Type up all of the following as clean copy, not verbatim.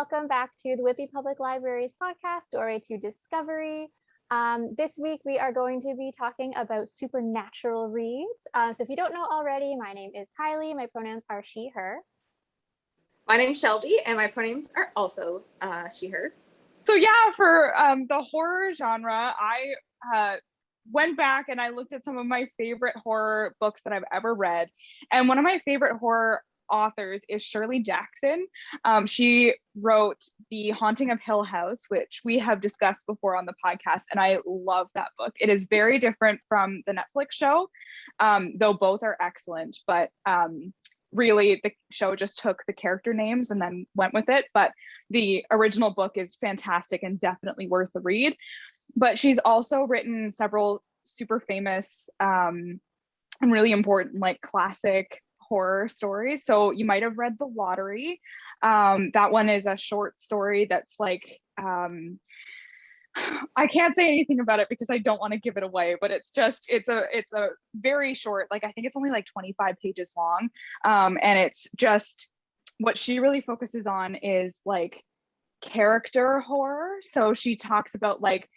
welcome back to the Whitby Public Library's podcast, Doorway to Discovery. This week we are going to be talking about supernatural reads. So if you don't know already, my name is Kylie. My pronouns are she, her. My name's Shelby, and my pronouns are also she, her. So yeah, for the horror genre, I went back and I looked at some of my favorite horror books that I've ever read. And one of my favorite horror authors is Shirley Jackson. She wrote The Haunting of Hill House, which we have discussed before on the podcast, and I love that book. It is very different from the Netflix show, though both are excellent, but really the show just took the character names and then went with it. But the original book is fantastic and definitely worth the read. But she's also written several super famous and really important, like, classic horror stories. So you might have read The Lottery. That one is a short story that's like, I can't say anything about it because I don't want to give it away, but it's a very short, like, I think it's only like 25 pages long. And it's just, what she really focuses on is like character horror. So she talks about like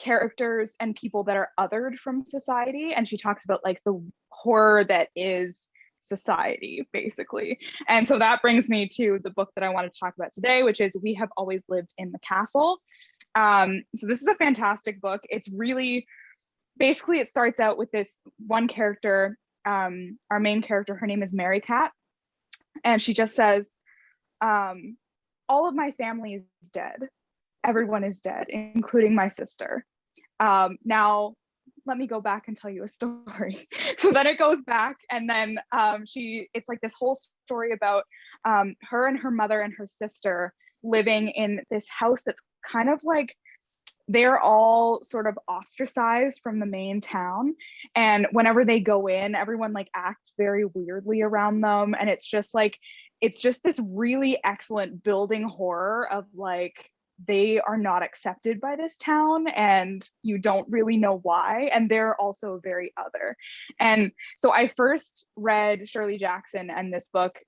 characters and people that are othered from society, and she talks about like the horror that is society, basically. And so that brings me to the book that I want to talk about today, which is We Have Always Lived in the Castle. So this is a fantastic book. It's really, basically it starts out with this one character, our main character, her name is Mary Cat, and she just says, all of my family is dead. Everyone is dead, including my sister. Now, let me go back and tell you a story. So then it goes back, and then it's like this whole story about her and her mother and her sister living in this house that's kind of like, they're all sort of ostracized from the main town. And whenever they go in, everyone like acts very weirdly around them. And it's just this really excellent building horror of like, they are not accepted by this town and you don't really know why, and they're also very other. And so I first read Shirley Jackson and this book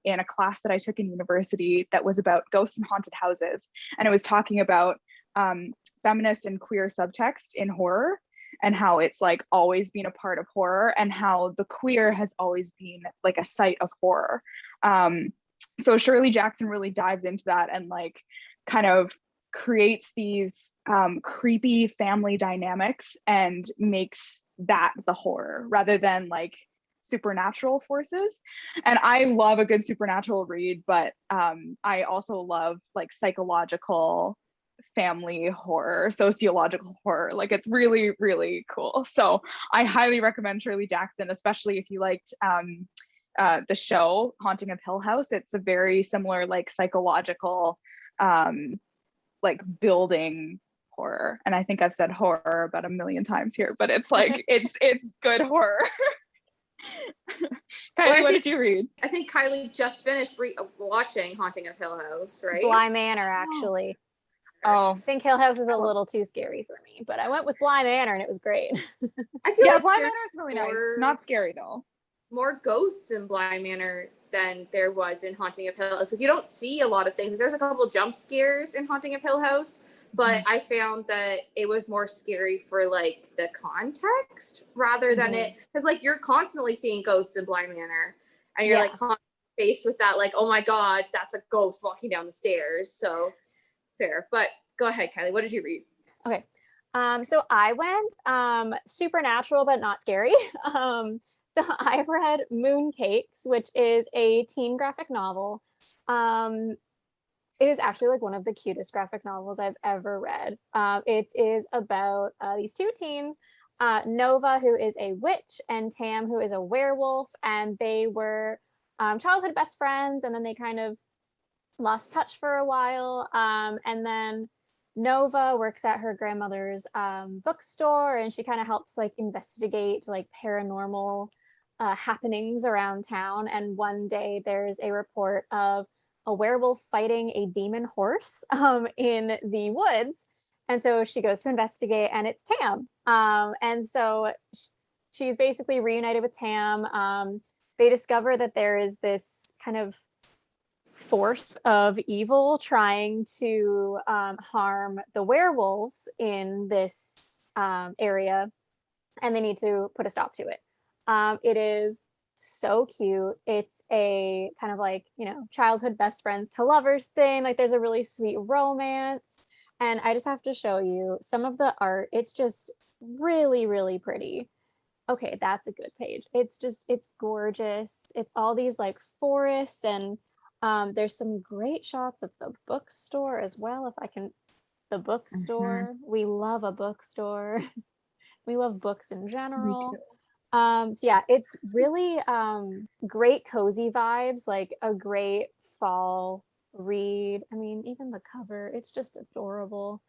in a class that I took in university that was about ghosts and haunted houses, and it was talking about feminist and queer subtext in horror and how it's like always been a part of horror, and how the queer has always been like a site of horror. So Shirley Jackson really dives into that and like kind of creates these creepy family dynamics and makes that the horror rather than like supernatural forces. And I love a good supernatural read, but I also love like psychological family horror, sociological horror. Like, it's really, really cool. So I highly recommend Shirley Jackson, especially if you liked the show Haunting of Hill House. It's a very similar like psychological like building horror. And I think I've said horror about 1 million times here, but it's like it's good horror. Kylie, what did you read? I think Kylie just finished watching Haunting of Hill House, right? Bly Manor, actually. Oh, I think Hill House is a little too scary for me, but I went with Bly Manor and it was great. I feel like Bly Manor is really nice. Not scary though. More ghosts in Bly Manor than there was in Haunting of Hill House, because you don't see a lot of things. There's a couple jump scares in Haunting of Hill House, but I found that it was more scary for like the context rather than it, because like you're constantly seeing ghosts in Bly Manor, and you're like faced with that, like, oh my god, that's a ghost walking down the stairs. So fair. But go ahead, Kylie, what did you read? Okay, so I went supernatural but not scary. So I read Mooncakes, which is a teen graphic novel. It is actually like one of the cutest graphic novels I've ever read. It is about these two teens, Nova, who is a witch, and Tam, who is a werewolf, and they were childhood best friends, and then they kind of lost touch for a while. And then Nova works at her grandmother's bookstore, and she kind of helps like investigate like paranormal happenings around town. And one day there's a report of a werewolf fighting a demon horse in the woods, and so she goes to investigate, and it's Tam. And so she's basically reunited with Tam. They discover that there is this kind of force of evil trying to harm the werewolves in this area, and they need to put a stop to it. It is so cute. It's a kind of like, you know, childhood best friends to lovers thing. Like there's a really sweet romance. And I just have to show you some of the art. It's just really, really pretty. Okay, that's a good page. It's gorgeous. It's all these like forests, and there's some great shots of the bookstore as well. If I can, the bookstore. We love a bookstore. We love books in general. So yeah, it's really great cozy vibes, like a great fall read. I mean, even the cover, it's just adorable.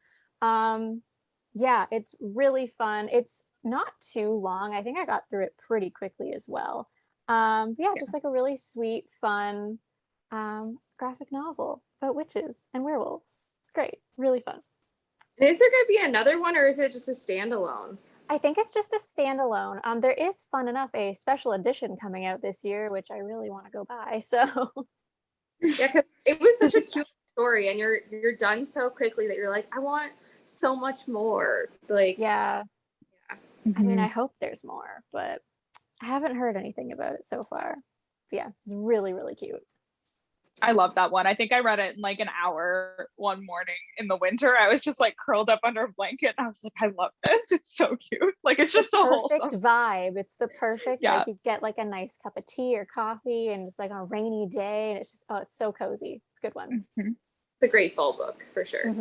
Yeah, it's really fun. It's not too long. I think I got through it pretty quickly as well. Yeah, just like a really sweet, fun graphic novel about witches and werewolves. It's great, really fun. Is there going to be another one, or is it just a standalone? I think it's just a standalone. There is, fun enough, a special edition coming out this year, which I really want to go buy. So yeah, because it was such a cute story, and you're done so quickly that you're like, I want so much more. Like, yeah. I mean, I hope there's more, but I haven't heard anything about it so far. But yeah, it's really, really cute. I love that one. I think I read it in like an hour one morning in the winter. I was just like curled up under a blanket. And I was like, I love this. It's so cute. Like it's just so perfect wholesome vibe. It's the perfect, yeah. Like you get like a nice cup of tea or coffee and just like on a rainy day, and it's just, oh, it's so cozy. It's a good one. It's a great fall book for sure.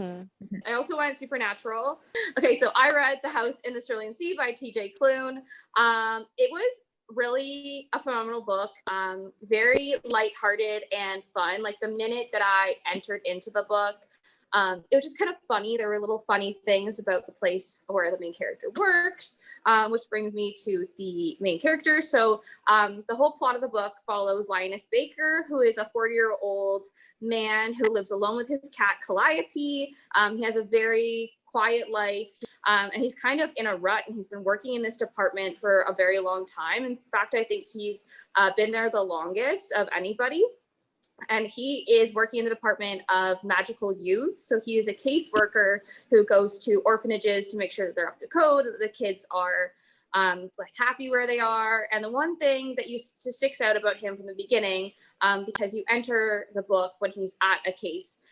I also went supernatural. Okay, so I read The House in the Cerulean Sea by TJ Klune. It was really a phenomenal book, very lighthearted and fun. Like the minute that I entered into the book, it was just kind of funny. There were little funny things about the place where the main character works, which brings me to the main character. So the whole plot of the book follows Linus Baker, who is a 40-year-old man who lives alone with his cat Calliope. He has a very quiet life, and he's kind of in a rut, and he's been working in this department for a very long time. In fact, I think he's been there the longest of anybody. And he is working in the Department of Magical Youth. So he is a caseworker who goes to orphanages to make sure that they're up to code, that the kids are like happy where they are. And the one thing that sticks out about him from the beginning, because you enter the book when he's at a case,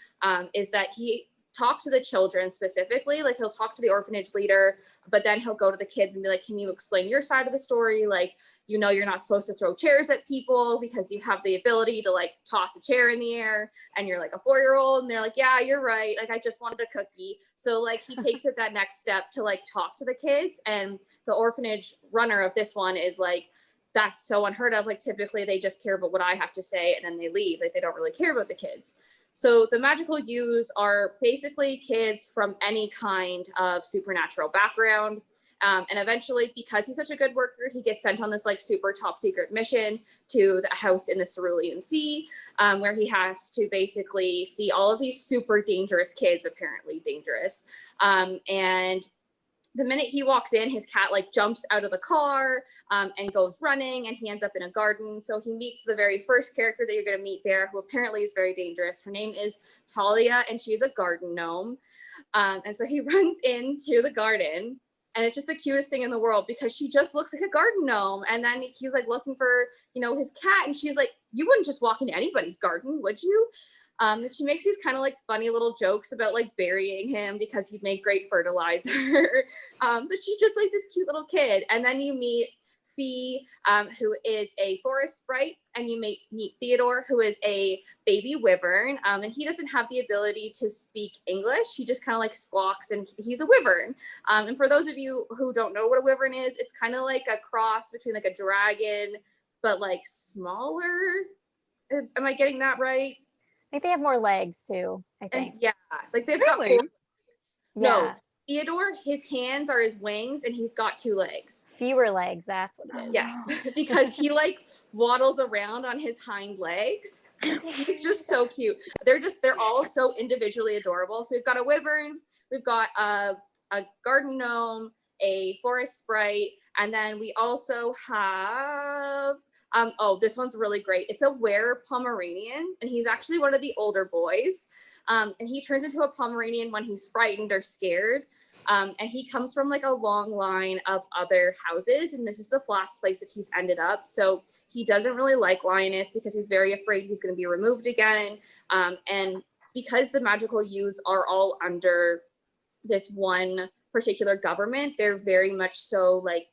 is that he talk to the children specifically. Like he'll talk to the orphanage leader, but then he'll go to the kids and be like, can you explain your side of the story? Like, you know, you're not supposed to throw chairs at people because you have the ability to like toss a chair in the air, and you're like a 4-year-old. And they're like, yeah, you're right. Like, I just wanted a cookie. So like he takes it that next step to like talk to the kids. And the orphanage runner of this one is like, that's so unheard of. Like typically they just care about what I have to say and then they leave. Like they don't really care about the kids. So the magical youths are basically kids from any kind of supernatural background. And eventually, because he's such a good worker, he gets sent on this like super top secret mission to the house in the Cerulean Sea, where he has to basically see all of these super dangerous kids, apparently dangerous. And the minute he walks in, his cat like jumps out of the car and goes running, and he ends up in a garden. So he meets the very first character that you're going to meet there, who apparently is very dangerous. Her name is Talia, and she's a garden gnome. And so he runs into the garden, and it's just the cutest thing in the world because she just looks like a garden gnome. And then he's like looking for, you know, his cat, and she's like, you wouldn't just walk into anybody's garden, would you? And she makes these kind of like funny little jokes about like burying him because he'd make great fertilizer. But she's just like this cute little kid. And then you meet Fee, who is a forest sprite, and you meet Theodore, who is a baby wyvern. And he doesn't have the ability to speak English. He just kind of like squawks, and he's a wyvern. And for those of you who don't know what a wyvern is, it's kind of like a cross between like a dragon, but like smaller. Am I getting that right? I think they have more legs too, I think. And yeah, like they've got 4 legs. No, Theodore, his hands are his wings, and he's got 2 legs. Fewer legs, that's what it is. Yes, because he like waddles around on his hind legs. He's just so cute. They're all so individually adorable. So we've got a wyvern, we've got a garden gnome, a forest sprite, And then we also have, this one's really great. It's a were Pomeranian, and he's actually one of the older boys. And he turns into a Pomeranian when he's frightened or scared. And he comes from like a long line of other houses, and this is the last place that he's ended up. So he doesn't really like Lioness because he's very afraid he's going to be removed again. And because the magical youths are all under this one particular government, they're very much so like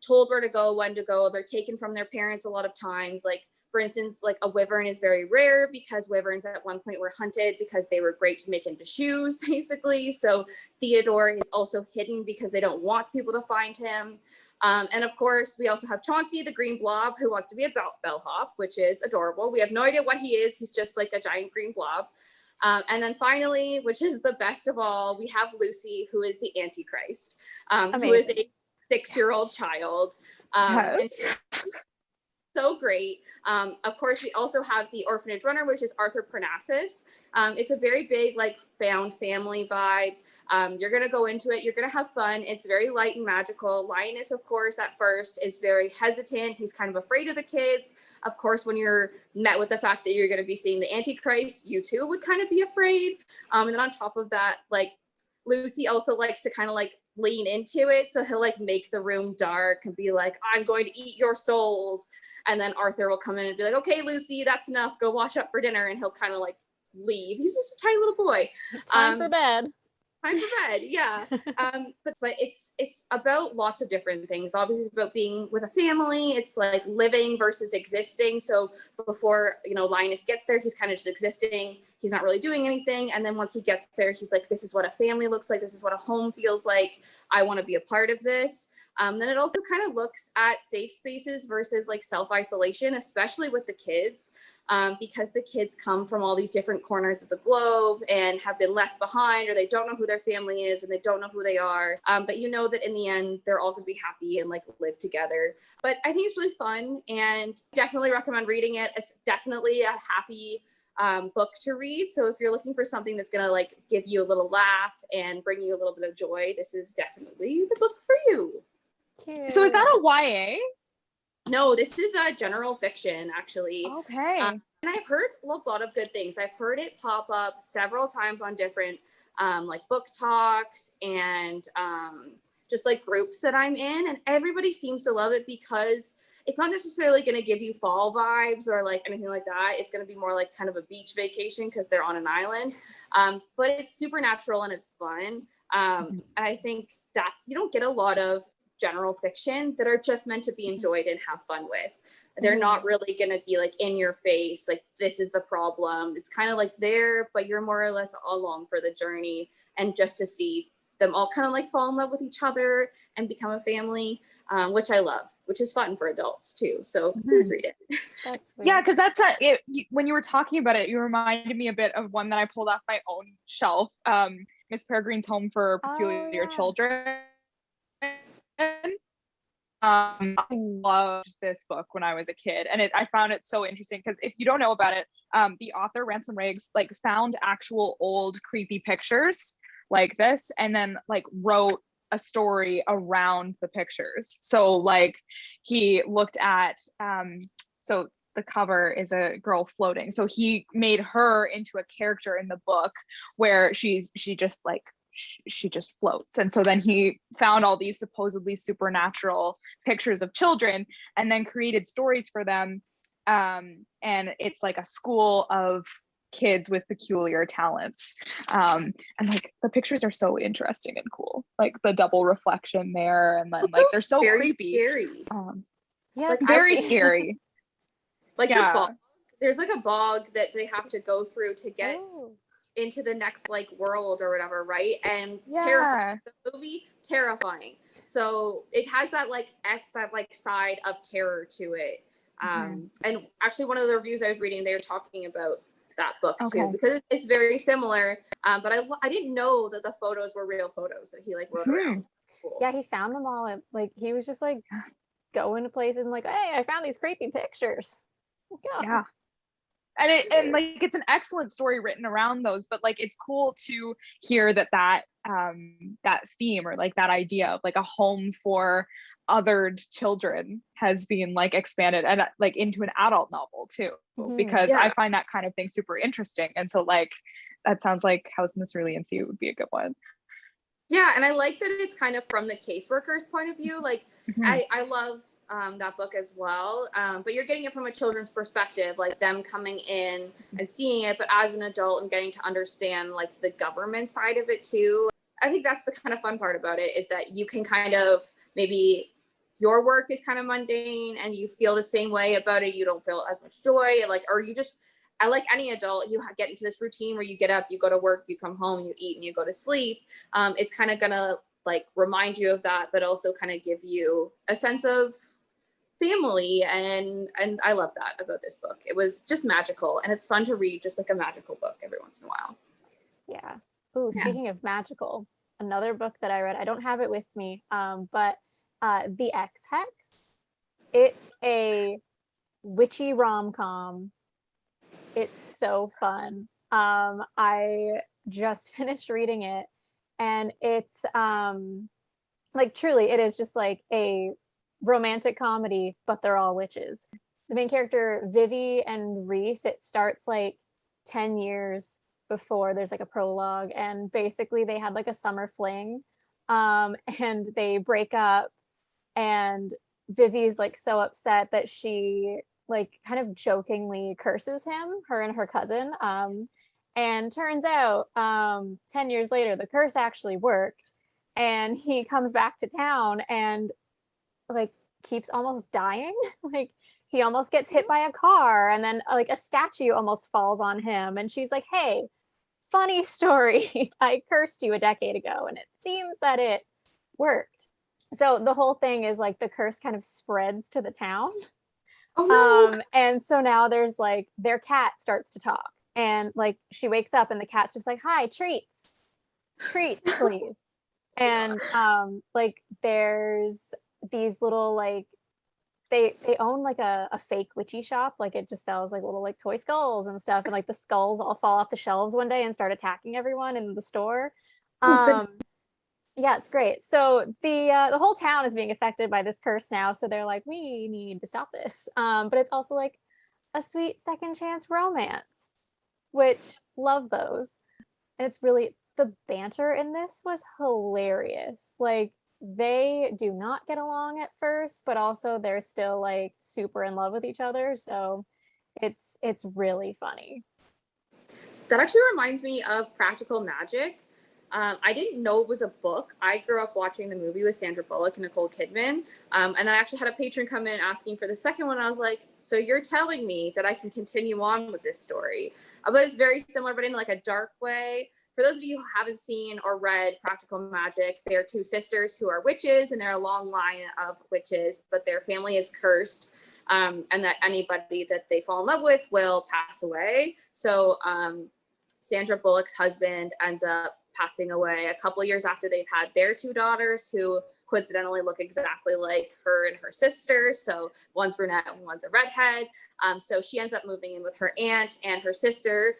told where to go, when to go. They're taken from their parents a lot of times. Like, for instance, like a wyvern is very rare because wyverns at one point were hunted because they were great to make into shoes, basically. So Theodore is also hidden because they don't want people to find him. And of course, we also have Chauncey, the green blob, who wants to be a bellhop, which is adorable. We have no idea what he is. He's just like a giant green blob. And then finally, which is the best of all, we have Lucy, who is the Antichrist, who is a 6-year-old child. Yes. So great. Of course, we also have the orphanage runner, which is Arthur Parnassus. It's a very big, like, found family vibe. You're going to go into it. You're going to have fun. It's very light and magical. Lioness, of course, at first is very hesitant. He's kind of afraid of the kids. Of course, when you're met with the fact that you're going to be seeing the Antichrist, you too would kind of be afraid. And then on top of that, like, Lucy also likes to kind of like lean into it. So he'll like make the room dark and be like, I'm going to eat your souls. And then Arthur will come in and be like, okay, Lucy, that's enough. Go wash up for dinner. And he'll kind of like leave. He's just a tiny little boy. Time for bed. Time for bed, yeah. But it's about lots of different things. Obviously, it's about being with a family. It's like living versus existing. So before, you know, Linus gets there, he's kind of just existing. He's not really doing anything. And then once he gets there, he's like, this is what a family looks like. This is what a home feels like. I want to be a part of this. Then it also kind of looks at safe spaces versus like self-isolation, especially with the kids. Because the kids come from all these different corners of the globe and have been left behind, or they don't know who their family is and they don't know who they are. But you know that in the end, they're all going to be happy and like live together. But I think it's really fun and definitely recommend reading it. It's definitely a happy book to read. So if you're looking for something that's going to like give you a little laugh and bring you a little bit of joy, this is definitely the book for you. Cute. So is that a YA? No, this is a general fiction, actually. Okay. And I've heard a lot of good things. I've heard it pop up several times on different like book talks and just like groups that I'm in. And everybody seems to love it because it's not necessarily going to give you fall vibes or like anything like that. It's going to be more like kind of a beach vacation because they're on an island. But it's supernatural and it's fun. And I think you don't get a lot of general fiction that are just meant to be enjoyed and have fun with. They're not really going to be like in your face, like this is the problem. It's kind of like there, but you're more or less along for the journey and just to see them all kind of like fall in love with each other and become a family, which I love, which is fun for adults too. So please read it. That's sweet. Yeah, because when you were talking about it, you reminded me a bit of one that I pulled off my own shelf, Miss Peregrine's Home for Peculiar Children. I loved this book when I was a kid, and I found it so interesting because if you don't know about it, the author Ransom Riggs like found actual old creepy pictures like this and then like wrote a story around the pictures. So like he looked at so the cover is a girl floating, so he made her into a character in the book where she just floats. And so then he found all these supposedly supernatural pictures of children and then created stories for them. And it's like a school of kids with peculiar talents. And like the pictures are so interesting and cool, like the double reflection there. And then like they're so very creepy. Scary. Yeah, like, Very scary. Like the bog. There's like a bog that they have to go through to get into the next like world or whatever, right? And terrifying. The movie, terrifying. So it has that like side of terror to it. And actually one of the reviews I was reading, they were talking about that book too, because it's very similar. But I didn't know that the photos were real photos that he like wrote around. Cool. Yeah, he found them all and like he was just like going to places and like, hey, I found these creepy pictures. Yeah. And like it's an excellent story written around those, but like it's cool to hear that theme or like that idea of like a home for othered children has been like expanded and like into an adult novel too, because I find that kind of thing super interesting. And so like that sounds like House in the Cerulean Sea would be a good one. Yeah, and I like that it's kind of from the caseworker's point of view. Like I love that book as well, but you're getting it from a children's perspective, like them coming in and seeing it, but as an adult and getting to understand like the government side of it too. I think that's the kind of fun part about it, is that you can kind of, maybe your work is kind of mundane and you feel the same way about it, you don't feel as much joy, like, or you just, I like any adult, you get into this routine where you get up, you go to work, you come home, you eat, and you go to sleep. It's kind of gonna like remind you of that, but also kind of give you a sense of family, and I love that about this book. It was just magical, and it's fun to read just like a magical book every once in a while. Yeah. Ooh, speaking of magical, another book that I read, I don't have it with me, but the Xhex. It's a witchy rom-com. It's so fun. I just finished reading it, and it's like truly it is just like a romantic comedy, but they're all witches. The main character, Vivi and Reese, it starts like 10 years before. There's like a prologue, and basically they had like a summer fling, and they break up, and Vivi's like so upset that she like kind of jokingly curses him, her and her cousin, and turns out 10 years later the curse actually worked, and he comes back to town and like keeps almost dying. Like he almost gets hit by a car, and then like a statue almost falls on him, and she's like, hey, funny story, I cursed you a decade ago and it seems that it worked. So the whole thing is like the curse kind of spreads to the town. Oh no. And so now there's like their cat starts to talk, and like she wakes up and the cat's just like, hi, treats please. And like there's these little like they own like a fake witchy shop, like it just sells like little like toy skulls and stuff, and like the skulls all fall off the shelves one day and start attacking everyone in the store. Yeah, it's great. So the whole town is being affected by this curse now, so they're like, we need to stop this. But it's also like a sweet second chance romance, which love those. And it's really, the banter in this was hilarious. Like they do not get along at first, but also they're still like super in love with each other, so it's really funny. That actually reminds me of Practical Magic. I didn't know it was a book. I grew up watching the movie with Sandra Bullock and Nicole Kidman. And then I actually had a patron come in asking for the second one. I was like, so you're telling me that I can continue on with this story? But it's very similar, but in like a dark way. For those of you who haven't seen or read Practical Magic, they are two sisters who are witches, and they're a long line of witches, but their family is cursed, and that anybody that they fall in love with will pass away. So Sandra Bullock's husband ends up passing away a couple years after they've had their two daughters, who coincidentally look exactly like her and her sister. So one's brunette and one's a redhead. So she ends up moving in with her aunt, and her sister,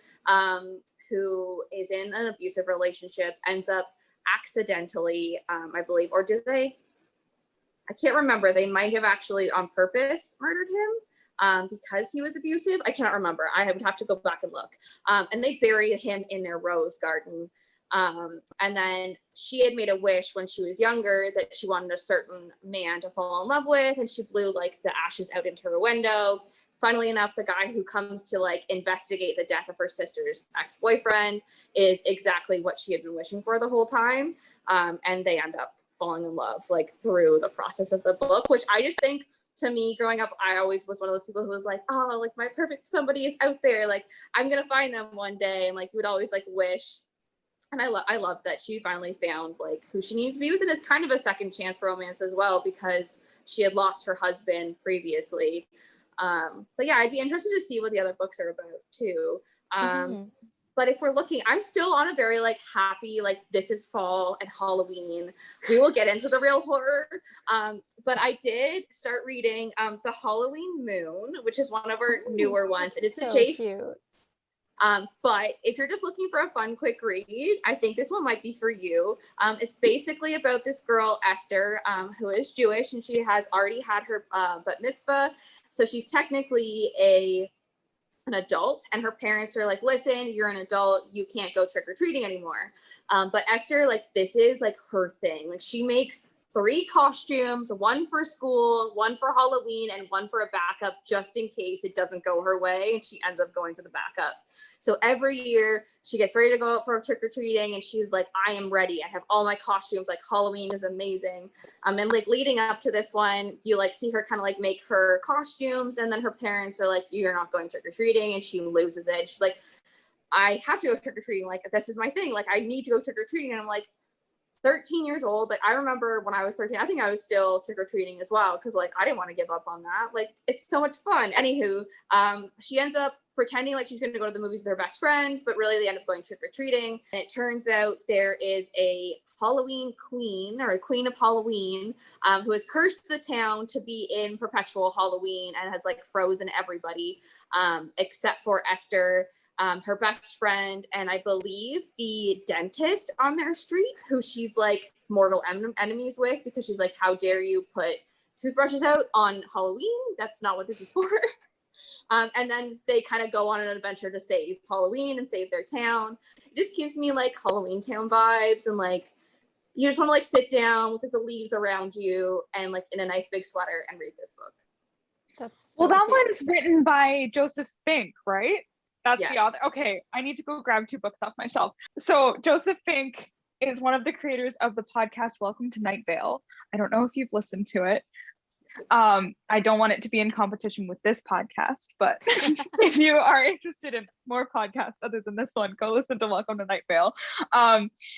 who is in an abusive relationship, ends up accidentally, I believe, or did they? I can't remember. They might have actually on purpose murdered him because he was abusive. I cannot remember. I would have to go back and look. And they buried him in their rose garden. And then she had made a wish when she was younger that she wanted a certain man to fall in love with, and she blew like the ashes out into her window. Funnily enough, the guy who comes to like investigate the death of her sister's ex-boyfriend is exactly what she had been wishing for the whole time. And they end up falling in love like through the process of the book, which I just think, to me growing up, I always was one of those people who was like, oh, like my perfect somebody is out there, like I'm gonna find them one day, and like you would always like wish. And I love that she finally found like who she needed to be with, and it's kind of a second chance romance as well, because she had lost her husband previously. But yeah, I'd be interested to see what the other books are about too. But if we're looking, I'm still on a very like happy, like this is fall and Halloween. We will get into the real horror. But I did start reading The Halloween Moon, which is one of our newer ones. And it's so a J. Cute. But if you're just looking for a fun, quick read, I think this one might be for you. It's basically about this girl, Esther, who is Jewish, and she has already had her bat mitzvah. So she's technically an adult, and her parents are like, listen, you're an adult, you can't go trick-or-treating anymore. But Esther, like, this is like her thing. Like, she makes 3 costumes, one for school, one for Halloween, and one for a backup just in case it doesn't go her way and she ends up going to the backup. So every year she gets ready to go out for trick-or-treating and she's like, I am ready. I have all my costumes. Like, Halloween is amazing. And like leading up to this one, you like see her kind of like make her costumes, and then her parents are like, you're not going trick-or-treating, and she loses it. She's like, I have to go trick-or-treating. Like, this is my thing. Like, I need to go trick-or-treating. And I'm like, 13 years old. Like, I remember when I was 13, I think I was still trick-or-treating as well, because like I didn't want to give up on that. Like, it's so much fun. Anywho, she ends up pretending like she's going to go to the movies with her best friend, but really they end up going trick-or-treating. And it turns out there is a Halloween queen, or a queen of Halloween, who has cursed the town to be in perpetual Halloween and has like frozen everybody, except for Esther, her best friend, and I believe the dentist on their street, who she's like mortal enemies with, because she's like, how dare you put toothbrushes out on Halloween? That's not what this is for. And then they kind of go on an adventure to save Halloween and save their town. It just gives me like Halloween Town vibes, and like you just want to like sit down with like the leaves around you and like in a nice big sweater and read this book. That's Well, so that cute. one's written by Joseph Fink, right? That's Yes. the author. Okay, I need to go grab 2 books off my shelf. So Joseph Fink is one of the creators of the podcast Welcome to Nightvale. I don't know if you've listened to it. I don't want it to be in competition with this podcast, but if you are interested in more podcasts other than this one, go listen to Welcome to Nightvale,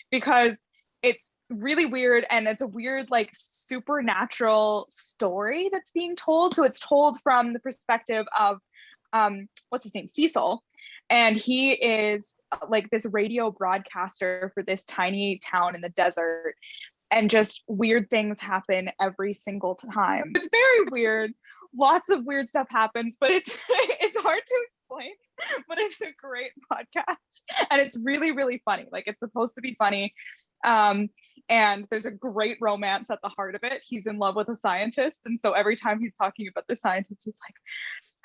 because it's really weird, and it's a weird like supernatural story that's being told. So it's told from the perspective of what's his name, Cecil, and he is like this radio broadcaster for this tiny town in the desert, and just weird things happen every single time. It's very weird. Lots of weird stuff happens, but it's hard to explain, but it's a great podcast, and it's really, really funny. Like, it's supposed to be funny. And there's a great romance at the heart of it. He's in love with a scientist, and so every time he's talking about the scientist, he's like,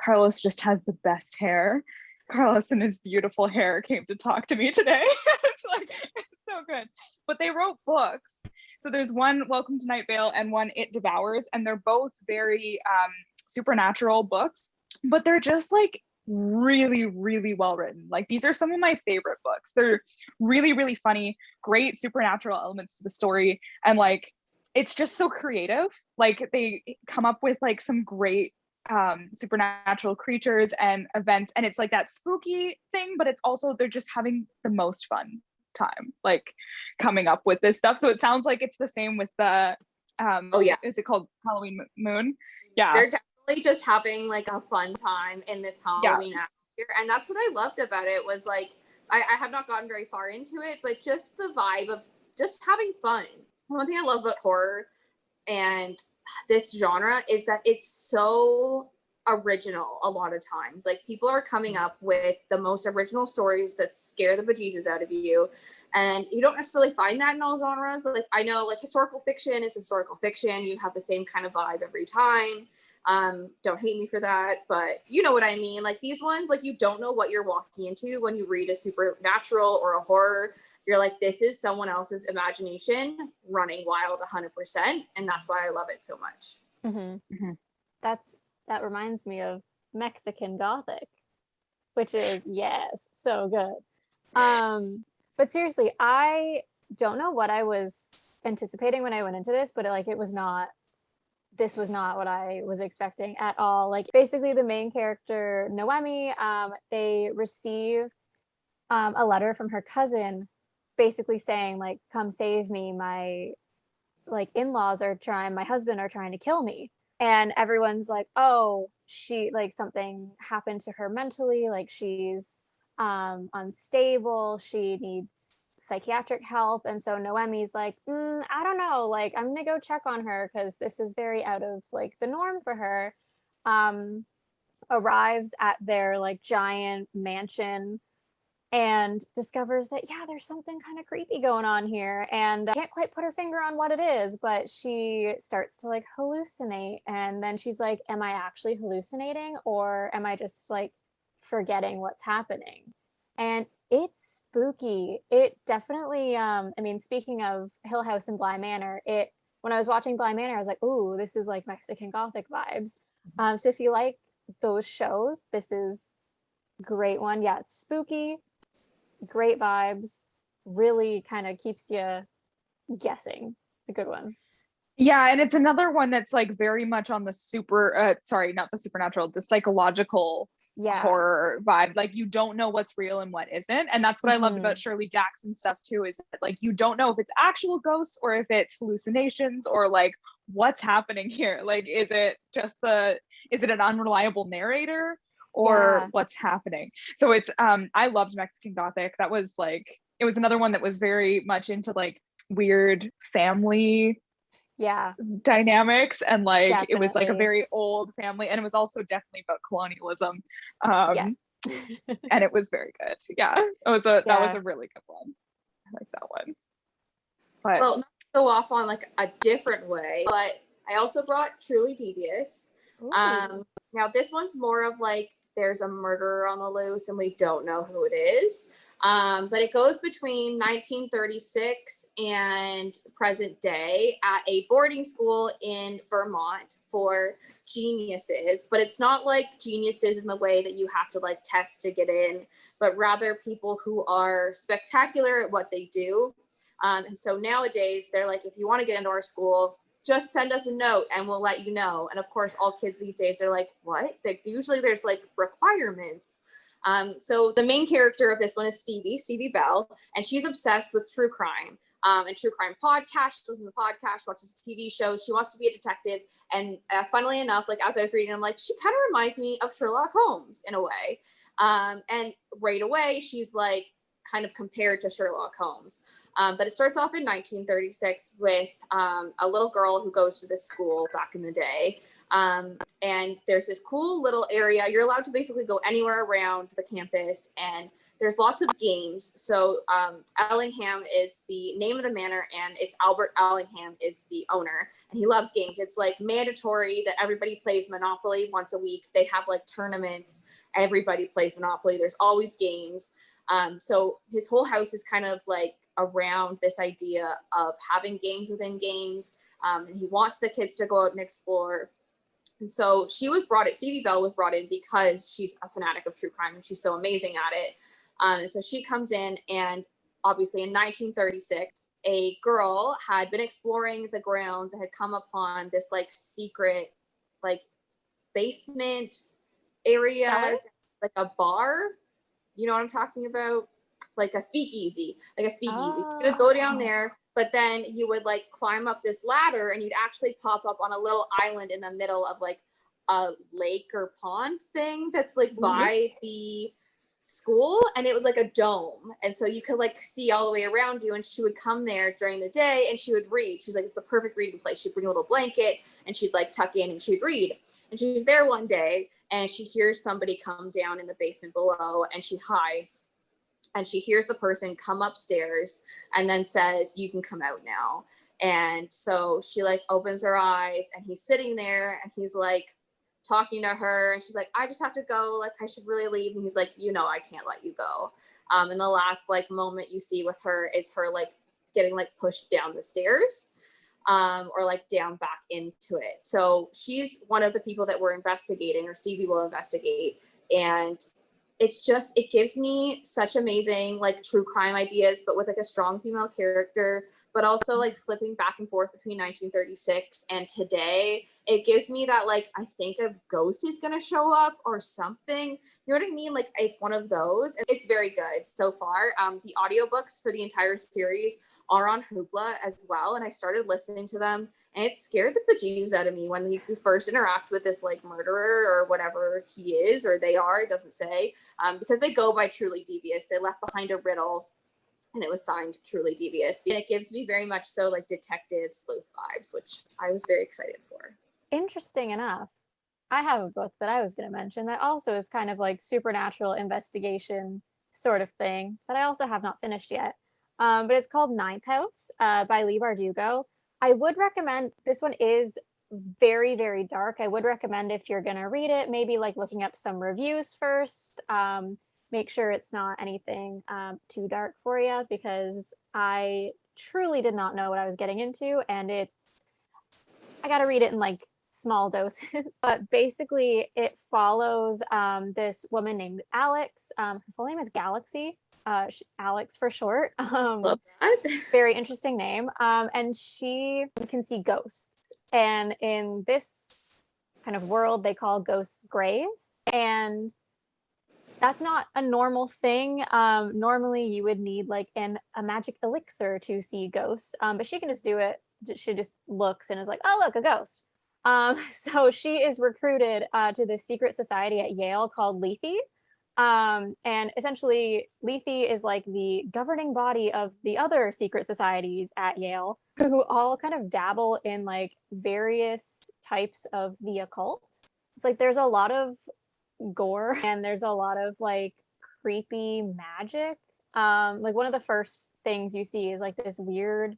Carlos just has the best hair. Carlos and his beautiful hair came to talk to me today. It's like, it's so good. But they wrote books. So there's one, Welcome to Nightvale, and one, It Devours, and they're both very supernatural books, but they're just like really, really well written. Like, these are some of my favorite books. They're really, really funny, great supernatural elements to the story, and like, it's just so creative. Like, they come up with like some great supernatural creatures and events, and it's like that spooky thing, but it's also, they're just having the most fun time like coming up with this stuff. So it sounds like it's the same with the is it called Halloween Moon? Yeah, they're definitely just having like a fun time in this Halloween atmosphere, and that's what I loved about it. Was like, I have not gotten very far into it, but just the vibe of just having fun. One thing I love about horror and this genre is that it's so original a lot of times. Like, people are coming up with the most original stories that scare the bejesus out of you, and you don't necessarily find that in all genres. Like, I know like historical fiction is historical fiction, you have the same kind of vibe every time. Don't hate me for that, but you know what I mean. Like, these ones, like, you don't know what you're walking into when you read a supernatural or a horror. You're like, this is someone else's imagination running wild 100%, and that's why I love it so much. Mm-hmm. That reminds me of Mexican Gothic, which is, yes, so good. But seriously, I don't know what I was anticipating when I went into this, but this was not what I was expecting at all. Like, basically the main character, Noemi, they receive a letter from her cousin basically saying like, come save me, my like in-laws my husband are trying to kill me. And everyone's like, oh, she like something happened to her mentally, like she's unstable, she needs psychiatric help. And so Noemi's like, I don't know, like I'm gonna go check on her because this is very out of like the norm for her. Arrives at their like giant mansion and discovers that, yeah, there's something kind of creepy going on here, and can't quite put her finger on what it is, but she starts to like hallucinate. And then she's like, am I actually hallucinating, or am I just like forgetting what's happening? And it's spooky. It definitely, I mean, speaking of Hill House and Bly Manor, when I was watching Bly Manor, I was like, ooh, this is like Mexican Gothic vibes. So if you like those shows, this is great one. Yeah, it's spooky, great vibes, really kind of keeps you guessing. It's a good one. Yeah, and it's another one that's like very much on the sorry, not the supernatural, the psychological horror vibe. Like you don't know what's real and what isn't. And that's what I loved about Shirley Jackson stuff too, is that like you don't know if it's actual ghosts or if it's hallucinations or like what's happening here. Like is it an unreliable narrator or what's happening? So it's I loved Mexican Gothic. That was like, it was another one that was very much into like weird family dynamics, and like definitely. It was like a very old family, and it was also definitely about colonialism, and it was very good. That was a really good one. I like that one. But well, not to go off on like a different way, but I also brought Truly Devious. Now this one's more of like there's a murderer on the loose and we don't know who it is. But it goes between 1936 and present day at a boarding school in Vermont for geniuses. But it's not like geniuses in the way that you have to like test to get in, but rather people who are spectacular at what they do. And so nowadays they're like, if you want to get into our school, just send us a note and we'll let you know. And of course, all kids these days, they're like, what? Usually there's like requirements. So the main character of this one is Stevie Bell, and she's obsessed with true crime and true crime podcasts. She listens to podcasts, watches TV shows. She wants to be a detective. And funnily enough, like as I was reading, I'm like, she kind of reminds me of Sherlock Holmes in a way. And right away, she's like kind of compared to Sherlock Holmes. But it starts off in 1936 with a little girl who goes to this school back in the day. And there's this cool little area. You're allowed to basically go anywhere around the campus, and there's lots of games. So Ellingham is the name of the manor, and it's Albert Ellingham is the owner, and he loves games. It's like mandatory that everybody plays Monopoly once a week. They have like tournaments. Everybody plays Monopoly. There's always games. So his whole house is kind of like around this idea of having games within games. And he wants the kids to go out and explore. And so Stevie Bell was brought in because she's a fanatic of true crime and she's so amazing at it. And so she comes in, and obviously in 1936, a girl had been exploring the grounds and had come upon this like secret, like basement area, like a bar. You know what I'm talking about? Like a speakeasy. Oh. You would go down there, but then you would like climb up this ladder and you'd actually pop up on a little island in the middle of like a lake or pond thing that's like by the school, and it was like a dome, and so you could like see all the way around you. And she would come there during the day and she would read. She's like, it's the perfect reading place. She'd bring a little blanket and she'd like tuck in and she'd read. And she's there one day and she hears somebody come down in the basement below, and she hides, and she hears the person come upstairs and then says, you can come out now. And so she like opens her eyes, and he's sitting there and he's like talking to her, and she's like, I just have to go, like I should really leave. And he's like, you know, I can't let you go. And the last like moment you see with her is her like getting like pushed down the stairs, or like down back into it. So she's one of the people that we're investigating, or Stevie will investigate. And it gives me such amazing like true crime ideas, but with like a strong female character, but also like flipping back and forth between 1936 and today. It gives me that like, I think a ghost is going to show up or something. You know what I mean? Like it's one of those. It's very good so far. The audiobooks for the entire series are on Hoopla as well. And I started listening to them, and it scared the bejesus out of me when you first interact with this like murderer or whatever he is, or they are, it doesn't say, because they go by Truly Devious. They left behind a riddle, and it was signed Truly Devious. And it gives me very much so like detective sleuth vibes, which I was very excited for. Interesting enough, I have a book that I was going to mention that also is kind of like supernatural investigation sort of thing that I also have not finished yet. But it's called Ninth House by Leigh Bardugo. I would recommend, this one is very, very dark. I would recommend, if you're going to read it, maybe like looking up some reviews first. Make sure it's not anything too dark for you, because I truly did not know what I was getting into, and I got to read it in like small doses. But basically it follows this woman named Alex. Her full name is Galaxy, Alex for short. Love that. Very interesting name. And she can see ghosts, and in this kind of world they call ghosts grays, and that's not a normal thing. Normally you would need like a magic elixir to see ghosts, but she can just do it. She just looks and is like, oh, look, a ghost. So she is recruited to this secret society at Yale called Lethe. And essentially Lethe is like the governing body of the other secret societies at Yale, who all kind of dabble in like various types of the occult. It's like there's a lot of gore, and there's a lot of like creepy magic. Like one of the first things you see is like this weird,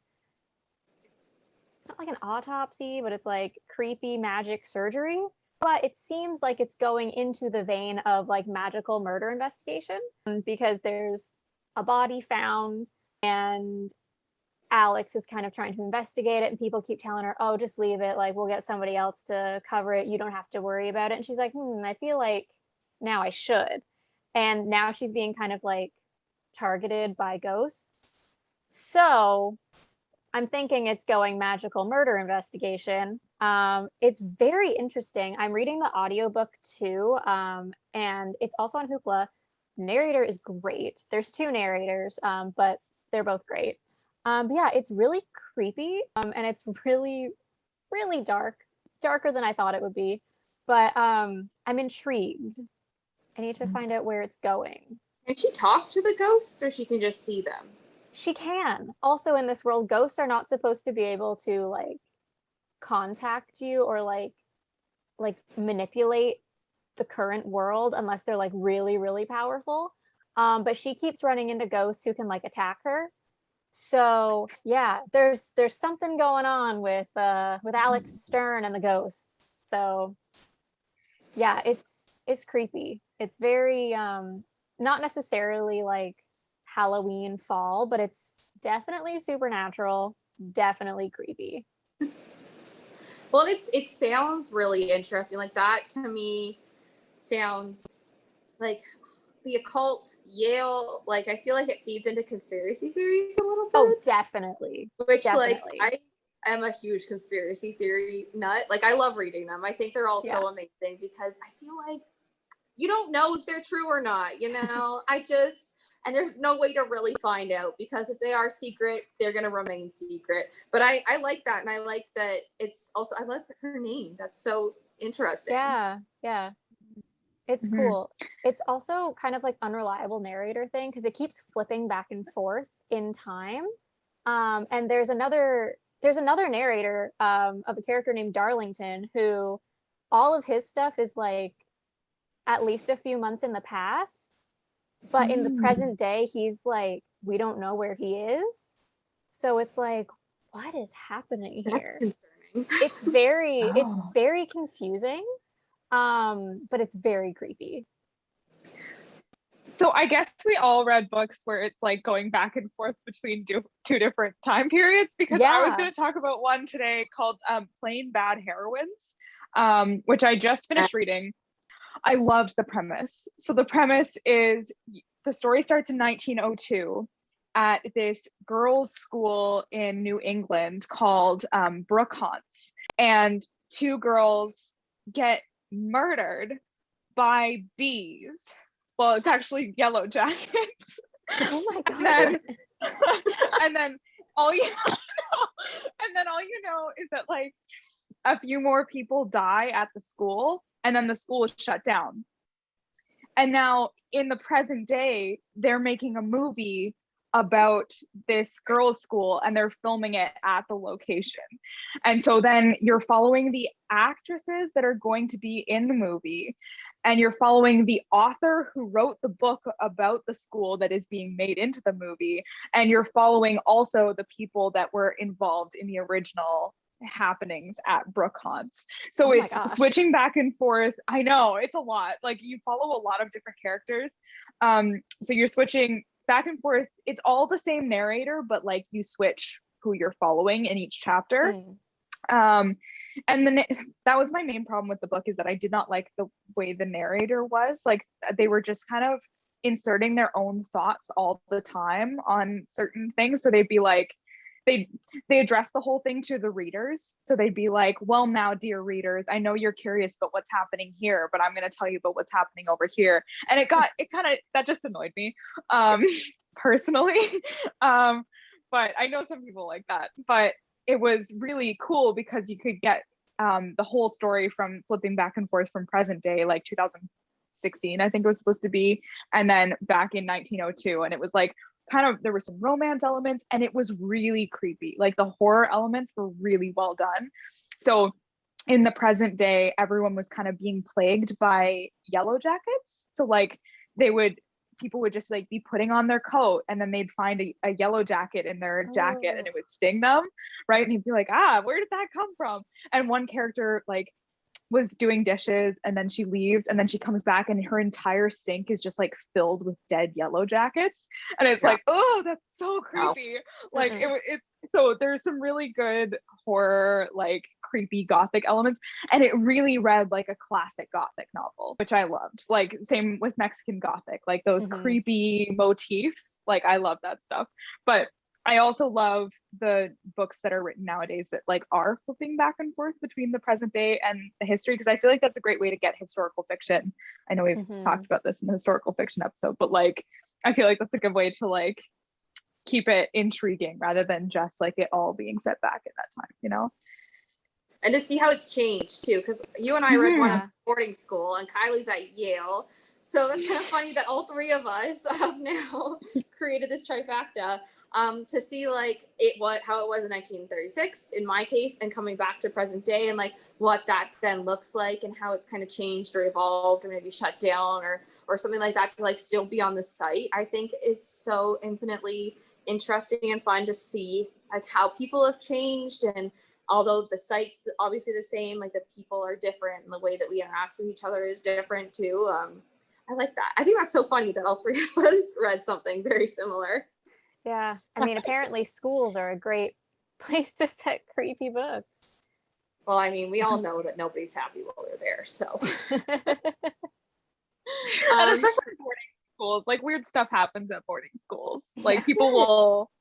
it's not like an autopsy, but it's like creepy magic surgery, but it seems like it's going into the vein of like magical murder investigation, because there's a body found and Alex is kind of trying to investigate it, and people keep telling her, oh, just leave it, like we'll get somebody else to cover it, you don't have to worry about it. And she's like, I feel like now I should. And now she's being kind of like targeted by ghosts. So I'm thinking it's going magical murder investigation. It's very interesting. I'm reading the audiobook too, and it's also on Hoopla. Narrator is great. There's two narrators, but they're both great. But yeah, it's really creepy, and it's really, really darker than I thought it would be. But I'm intrigued. I need to find out where it's going. Can she talk to the ghosts, or she can just see them? She can. Also, in this world, ghosts are not supposed to be able to like contact you or like manipulate the current world unless they're like really, really powerful. But she keeps running into ghosts who can like attack her. So yeah, there's something going on with Alex Stern and the ghosts. So yeah, it's creepy. It's very not necessarily like Halloween fall, but it's definitely supernatural, definitely creepy. Well, it sounds really interesting. Like that to me sounds like the occult, Yale. Like I feel like it feeds into conspiracy theories a little bit. Oh, definitely. Which definitely. like I am a huge conspiracy theory nut. Like I love reading them. I think they're all so amazing, because I feel like you don't know if they're true or not, you know? And there's no way to really find out, because if they are secret, they're going to remain secret. But I like that. And I like that it's also, I love her name. That's so interesting. Yeah. It's cool. It's also kind of like unreliable narrator thing, because it keeps flipping back and forth in time. And there's another narrator of a character named Darlington, who all of his stuff is like at least a few months in the past. But in the present day, he's like, we don't know where he is. So it's like, what is happening here? That's concerning. It's very confusing, but it's very creepy. So I guess we all read books where it's like going back and forth between two different time periods, because I was going to talk about one today called Plain Bad Heroines, which I just finished reading. I loved the premise. So the premise is the story starts in 1902 at this girls' school in New England called Brookhaunts, and two girls get murdered by bees. Well, it's actually yellow jackets. Oh my god! And then all you know is that like a few more people die at the school, and then the school is shut down. And now in the present day, they're making a movie about this girls' school, and they're filming it at the location. And so then you're following the actresses that are going to be in the movie, and you're following the author who wrote the book about the school that is being made into the movie, and you're following also the people that were involved in the original happenings at Brook Haunts. So it's switching back and forth. I know, it's a lot. Like, you follow a lot of different characters. So you're switching back and forth. It's all the same narrator, but like you switch who you're following in each chapter. And then that was my main problem with the book, is that I did not like the way the narrator was. Like, they were just kind of inserting their own thoughts all the time on certain things. So they'd be like, they address the whole thing to the readers. So they'd be like, well, now, dear readers, I know you're curious about what's happening here, but I'm going to tell you about what's happening over here. And it kind of, that just annoyed me personally. But I know some people like that, but it was really cool because you could get the whole story from flipping back and forth from present day, like 2016, I think it was supposed to be, and then back in 1902. And it was like, kind of, there were some romance elements, and it was really creepy. Like, the horror elements were really well done. So in the present day, everyone was kind of being plagued by yellow jackets. So like, people would just like be putting on their coat, and then they'd find a yellow jacket in their jacket, and it would sting them, right? And you'd be like, where did that come from? And one character like was doing dishes, and then she leaves, and then she comes back, and her entire sink is just like filled with dead yellow jackets. And it's like, oh, that's so creepy. Like, it's so there's some really good horror, like creepy gothic elements, and it really read like a classic gothic novel, which I loved. Like, same with Mexican gothic, like those creepy motifs. Like, I love that stuff. But I also love the books that are written nowadays that like are flipping back and forth between the present day and the history, because I feel like that's a great way to get historical fiction. I know we've talked about this in the historical fiction episode, but like, I feel like that's a good way to like keep it intriguing rather than just like it all being set back at that time, you know? And to see how it's changed too, because you and I read one at boarding school, and Kylie's at Yale. So it's kind of funny that all three of us have now created this trifecta to see like how it was in 1936 in my case, and coming back to present day, and like what that then looks like, and how it's kind of changed or evolved or maybe shut down or something like that to like still be on the site. I think it's so infinitely interesting and fun to see like how people have changed, and although the site's obviously the same, like the people are different, and the way that we interact with each other is different too. I like that. I think that's so funny that all three of us read something very similar. Yeah. I mean, apparently schools are a great place to set creepy books. Well, I mean, we all know that nobody's happy while they're there, so. And especially boarding schools, like weird stuff happens at boarding schools. Like people will,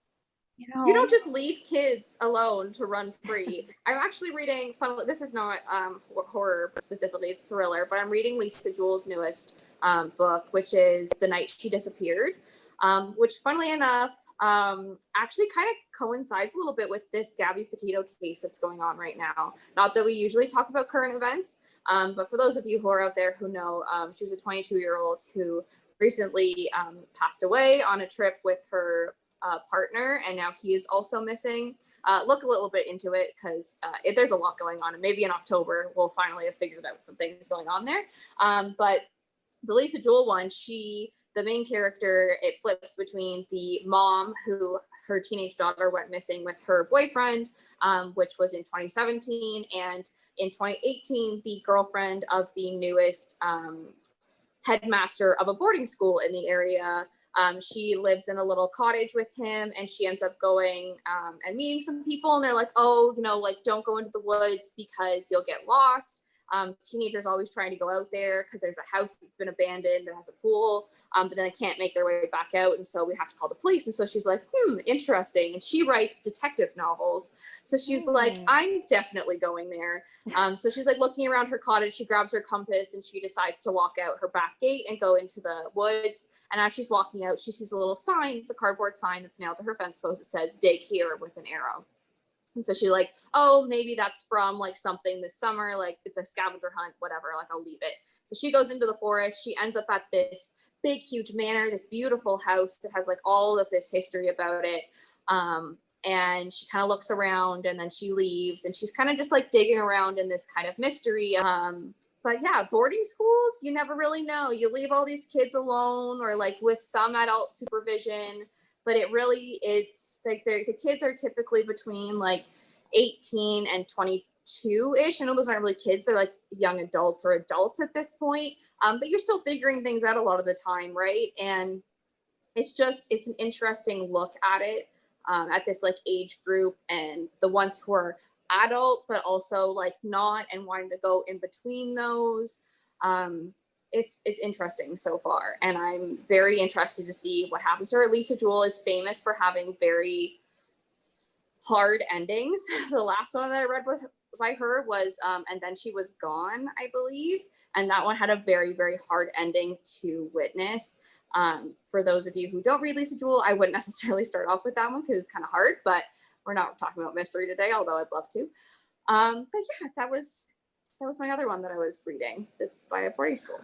you don't just leave kids alone to run free. I'm actually reading, this is not horror specifically, it's thriller, but I'm reading Lisa Jewell's newest book, which is The Night She Disappeared, which funnily enough actually kind of coincides a little bit with this Gabby Petito case that's going on right now. Not that we usually talk about current events, but for those of you who are out there who know, she was a 22-year-old who recently passed away on a trip with her partner, and now he is also missing. Look a little bit into it, because there's a lot going on, and maybe in October we'll finally have figured out some things going on there. But the Lisa Jewell one, the main character, it flips between the mom who her teenage daughter went missing with her boyfriend, which was in 2017, and in 2018, the girlfriend of the newest headmaster of a boarding school in the area. She lives in a little cottage with him, and she ends up going and meeting some people, and they're like, oh, like don't go into the woods because you'll get lost. Teenagers always trying to go out there because there's a house that's been abandoned that has a pool, but then they can't make their way back out, and so we have to call the police. And so she's like, interesting. And she writes detective novels, so she's like, I'm definitely going there. So she's like looking around her cottage, she grabs her compass, and she decides to walk out her back gate and go into the woods. And as she's walking out, she sees a little sign. It's a cardboard sign that's nailed to her fence post. It says dig here with an arrow. And so she like, oh, maybe that's from like something this summer, like it's a scavenger hunt, whatever, like I'll leave it. So she goes into the forest. She ends up at this big, huge manor, this beautiful house that has like all of this history about it. And she kind of looks around and then she leaves and she's kind of just like digging around in this kind of mystery. But yeah, boarding schools, you never really know. You leave all these kids alone or like with some adult supervision, but it's like the kids are typically between like 18 and 22-ish. I know those aren't really kids. They're like young adults or adults at this point. But you're still figuring things out a lot of the time, right? And it's an interesting look at it, at this like age group and the ones who are adult, but also like not and wanting to go in between those. It's interesting so far. And I'm very interested to see what happens to her. Lisa Jewell is famous for having very hard endings. The last one that I read by her was And Then She Was Gone, I believe. And that one had a very, very hard ending to witness. For those of you who don't read Lisa Jewell, I wouldn't necessarily start off with that one because it's kind of hard, but we're not talking about mystery today, although I'd love to. But yeah, that was my other one that I was reading. It's by a boarding school.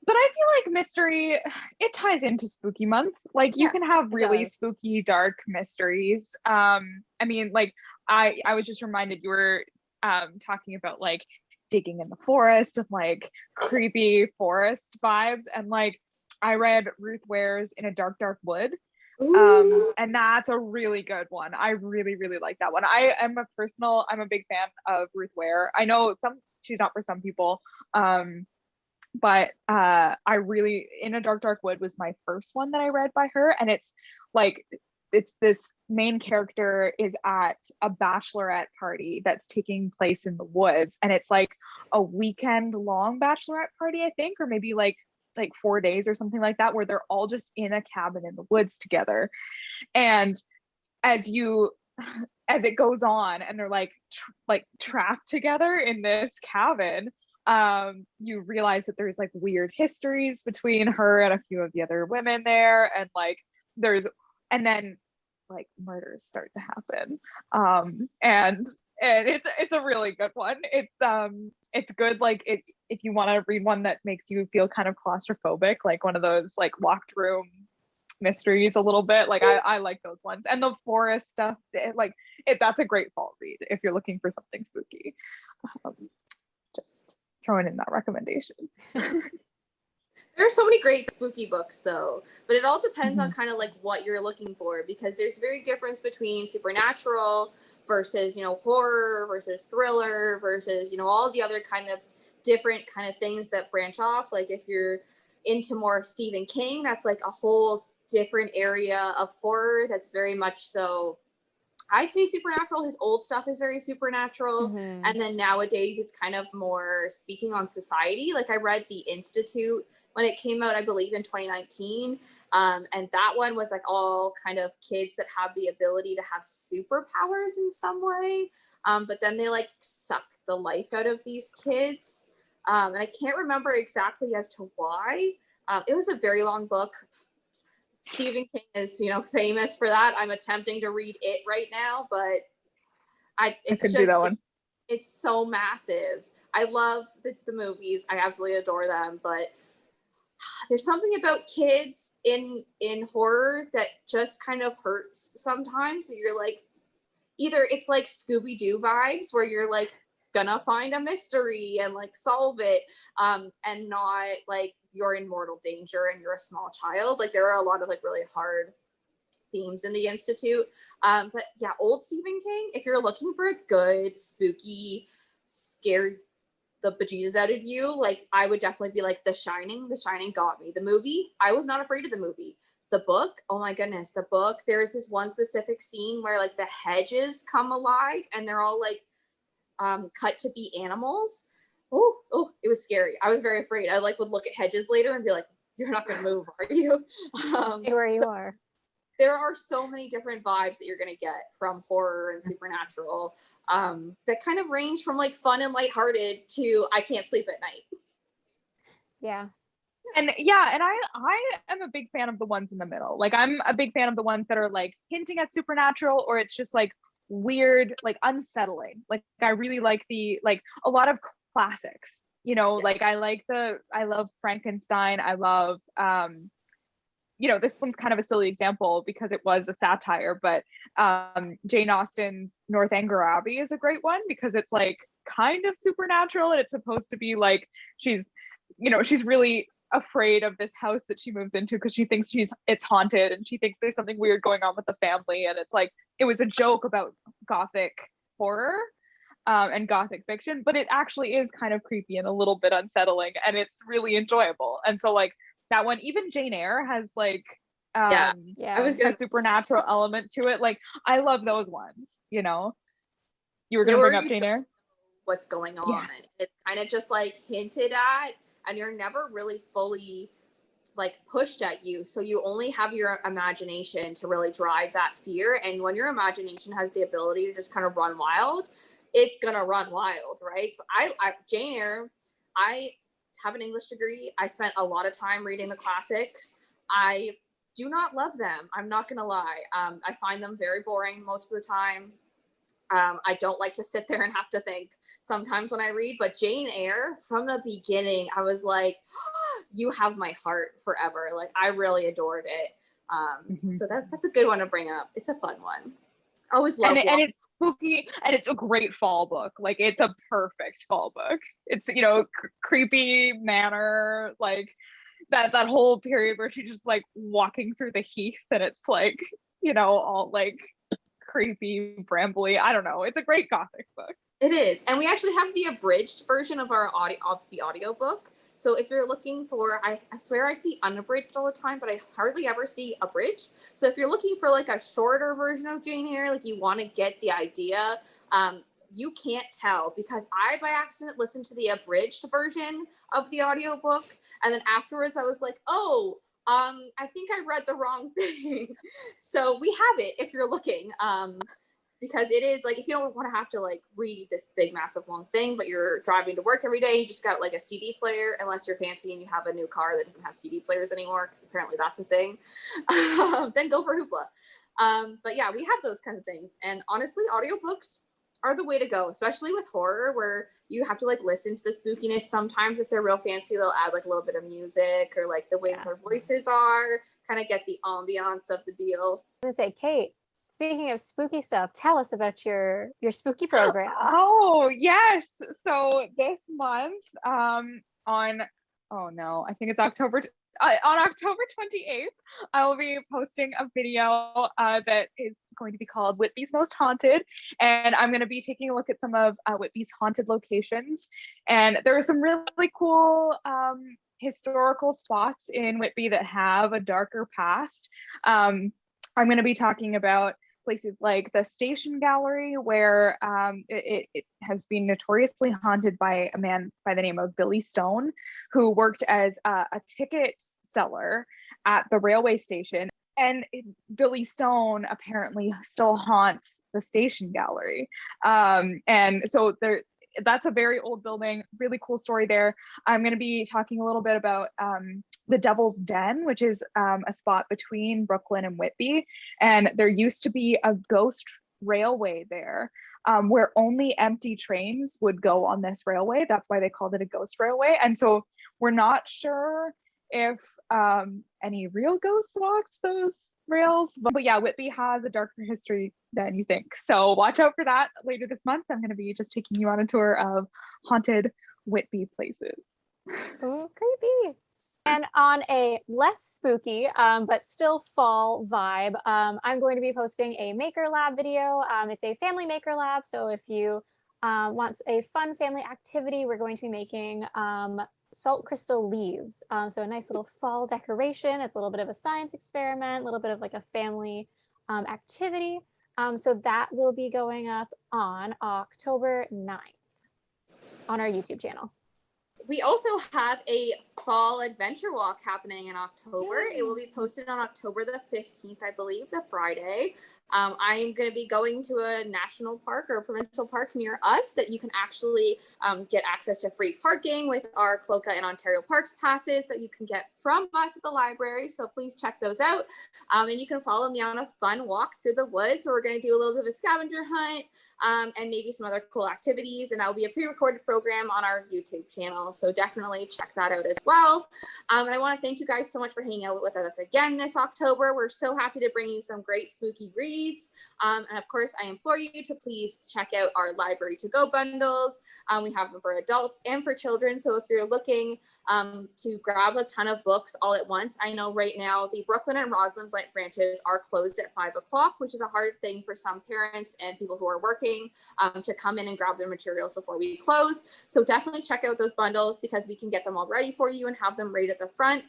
But I feel like mystery, it ties into spooky month. Like you can have really spooky, dark mysteries. I mean, like I was just reminded you were talking about like digging in the forest and like creepy forest vibes. And like I read Ruth Ware's In a Dark, Dark Wood. And that's a really good one. I really, really like that one. I'm a big fan of Ruth Ware. I know she's not for some people. But I really, In a Dark, Dark Wood was my first one that I read by her. And it's this main character is at a bachelorette party that's taking place in the woods. And it's like a weekend long bachelorette party, I think, or maybe like 4 days or something like that, where they're all just in a cabin in the woods together. And as it goes on and they're like trapped together in this cabin, you realize that there's like weird histories between her and a few of the other women there, and like and then like murders start to happen, and it's a really good one. It's good like if you want to read one that makes you feel kind of claustrophobic, like one of those like locked room mysteries a little bit. Like I like those ones, and the forest stuff, that's a great fall read if you're looking for something spooky. Just throwing in that recommendation. There are so many great spooky books though, but it all depends on kind of like what you're looking for, because there's very difference between supernatural versus, horror versus thriller versus, all of the other kind of different kind of things that branch off. Like if you're into more Stephen King, that's like a whole different area of horror that's very much so, I'd say supernatural. His old stuff is very supernatural. And then nowadays it's kind of more speaking on society. Like I read The Institute when it came out, I believe in 2019. And that one was like all kind of kids that have the ability to have superpowers in some way. But then they like suck the life out of these kids. And I can't remember exactly as to why. It was a very long book. Stephen King is, famous for that. I'm attempting to read it right now, but I could do that one. It's so massive. I love the movies. I absolutely adore them, but there's something about kids in horror that just kind of hurts sometimes. You're like, either it's like Scooby-Doo vibes where you're like gonna find a mystery and like solve it, and not like you're in mortal danger and you're a small child. Like there are a lot of like really hard themes in The Institute. But yeah, old Stephen King, if you're looking for a good, spooky, scary the bejesus out of you, like I would definitely be like The Shining. The Shining got me. The movie, I was not afraid of the movie. The book, oh my goodness, the book, there's this one specific scene where like the hedges come alive and they're all like cut to be animals. Oh, it was scary. I was very afraid. I like would look at hedges later and be like, you're not gonna move, are you? Stay where you are. There are so many different vibes that you're going to get from horror and supernatural, that kind of range from like fun and lighthearted to I can't sleep at night. Yeah. And I am a big fan of the ones in the middle. Like I'm a big fan of the ones that are like hinting at supernatural, or it's just like weird, like unsettling. Like I really like a lot of classics, you know, Yes. like I love Frankenstein. I love, you know, this one's kind of a silly example because it was a satire, but Jane Austen's Northanger Abbey is a great one because it's like kind of supernatural, and it's supposed to be like she's really afraid of this house that she moves into because she thinks it's haunted, and she thinks there's something weird going on with the family, and it's like it was a joke about Gothic horror and Gothic fiction, but it actually is kind of creepy and a little bit unsettling, and it's really enjoyable. And so like that one, even Jane Eyre has like I was a gonna supernatural element to it. Like I love those ones, you know. You were gonna bring up Jane Eyre? What's going on. Yeah. It's kind of just like hinted at, and you're never really fully like pushed at you. So you only have your imagination to really drive that fear. And when your imagination has the ability to just kind of run wild, it's gonna run wild, right? So I Jane Eyre, I have an English degree. I spent a lot of time reading the classics. I do not love them. I'm not gonna lie. I find them very boring most of the time. I don't like to sit there and have to think sometimes when I read, but Jane Eyre, from the beginning, I was like, oh, you have my heart forever. Like, I really adored it. So that's a good one to bring up. It's a fun one. I always love and it's spooky, and it's a great fall book. Like, it's a perfect fall book. It's, you know, creepy manor, like that whole period where she's just like walking through the heath, and it's like, you know, all like creepy, brambly. I don't know. It's a great Gothic book. It is. And we actually have the abridged version of the audiobook. So if you're looking for, I swear I see unabridged all the time, but I hardly ever see abridged. So if you're looking for like a shorter version of Jane Eyre, like you want to get the idea, you can't tell because I by accident listened to the abridged version of the audiobook, and then afterwards I was like, oh, I think I read the wrong thing. So we have it if you're looking, because it is like, if you don't want to have to like read this big massive long thing, but you're driving to work every day, you just got like a CD player, unless you're fancy and you have a new car that doesn't have CD players anymore, because apparently that's a thing. Then go for Hoopla. But yeah, we have those kinds of things, and honestly, audiobooks are the way to go, especially with horror, where you have to like listen to the spookiness. Sometimes if they're real fancy, they'll add like a little bit of music or like the way that their voices are, kind of get the ambiance of the deal. I was gonna say, Kate, speaking of spooky stuff, tell us about your spooky program. Oh yes. So this month, on I think it's October on October 28th, I will be posting a video that is going to be called Whitby's Most Haunted. And I'm going to be taking a look at some of Whitby's haunted locations. And there are some really cool historical spots in Whitby that have a darker past. I'm going to be talking about places like the Station Gallery, where it has been notoriously haunted by a man by the name of Billy Stone, who worked as a ticket seller at the railway station. And Billy Stone apparently still haunts the Station Gallery. And so that's a very old building, really cool story there. I'm going to be talking a little bit about the Devil's Den, which is a spot between Brooklyn and Whitby. And there used to be a ghost railway there, where only empty trains would go on this railway. That's why they called it a ghost railway. And so we're not sure if any real ghosts walked those rails, but yeah, Whitby has a darker history than you think. So watch out for that later this month. I'm going to be just taking you on a tour of haunted Whitby places. Ooh, creepy. And on a less spooky, but still fall vibe, I'm going to be posting a Maker Lab video. It's a family Maker Lab. So if you want a fun family activity, we're going to be making salt crystal leaves. So a nice little fall decoration. It's a little bit of a science experiment, a little bit of like a family activity. So that will be going up on October 9th on our YouTube channel. We also have a fall adventure walk happening in October. It will be posted on October the 15th, I believe, the Friday. I'm going to be going to a national park or a provincial park near us that you can actually get access to free parking with our Cloca and Ontario Parks passes that you can get from us at the library. So please check those out. And you can follow me on a fun walk through the woods. So we're going to do a little bit of a scavenger hunt. And maybe some other cool activities, and that will be a pre-recorded program on our YouTube channel. So definitely check that out as well. And I want to thank you guys so much for hanging out with us again this October. We're so happy to bring you some great spooky reads. And of course, I implore you to please check out our library to-go bundles. We have them for adults and for children. So if you're looking to grab a ton of books all at once, I know right now the Brooklyn and Roslyn branches are closed at 5 o'clock, which is a hard thing for some parents and people who are working to come in and grab their materials before we close. So definitely check out those bundles because we can get them all ready for you and have them right at the front.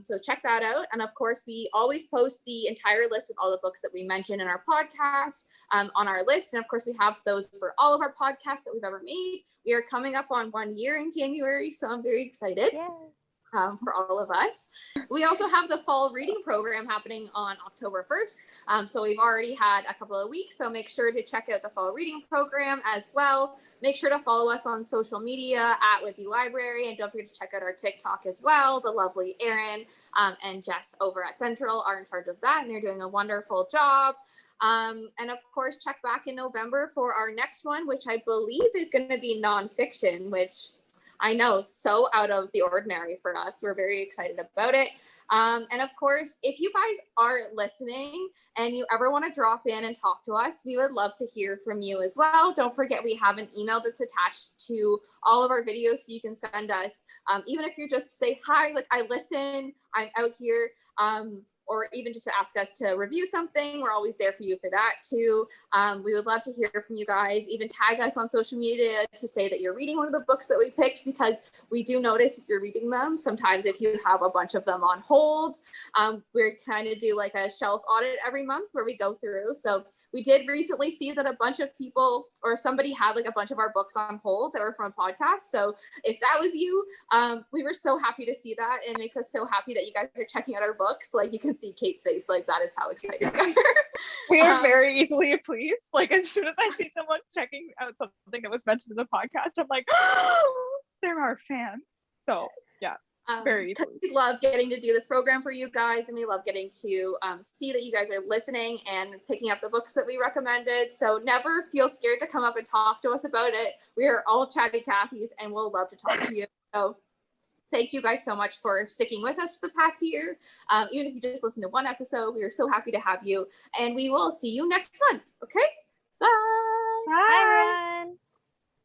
So check that out. And of course, we always post the entire list of all the books that we mentioned in our podcast on our list. And of course, we have those for all of our podcasts that we've ever made. We are coming up on 1 year in January, so I'm very excited. Yeah. For all of us. We also have the fall reading program happening on October 1st. So we've already had a couple of weeks, so make sure to check out the fall reading program as well. Make sure to follow us on social media at Whitby Library, and don't forget to check out our TikTok as well. The lovely Erin and Jess over at Central are in charge of that, and they're doing a wonderful job. And of course, check back in November for our next one, which I believe is going to be nonfiction, which I know, so out of the ordinary for us. We're very excited about it. And of course, if you guys are listening and you ever want to drop in and talk to us, we would love to hear from you as well. Don't forget, we have an email that's attached to all of our videos, so you can send us, even if you're just to say, hi, like I listen, I'm out here, or even just to ask us to review something. We're always there for you for that too. We would love to hear from you guys. Even tag us on social media to say that you're reading one of the books that we picked, because we do notice if you're reading them. Sometimes if you have a bunch of them on hold, we kind of do like a shelf audit every month where we go through. So we did recently see that a bunch of people, or somebody had like a bunch of our books on hold that were from a podcast. So if that was you, we were so happy to see that. And it makes us so happy that you guys are checking out our books. Like you can see Kate's face, like that is how excited we are. We are very easily pleased. Like as soon as I see someone checking out something that was mentioned in the podcast, I'm like, oh, they're our fans. So yeah. Very easily. We love getting to do this program for you guys, and we love getting to see that you guys are listening and picking up the books that we recommended. So never feel scared to come up and talk to us about it. We are all chatty Tathies, and we'll love to talk to you. So thank you guys so much for sticking with us for the past year. Even if you just listened to one episode, we are so happy to have you, and we will see you next month. Okay, bye. Bye.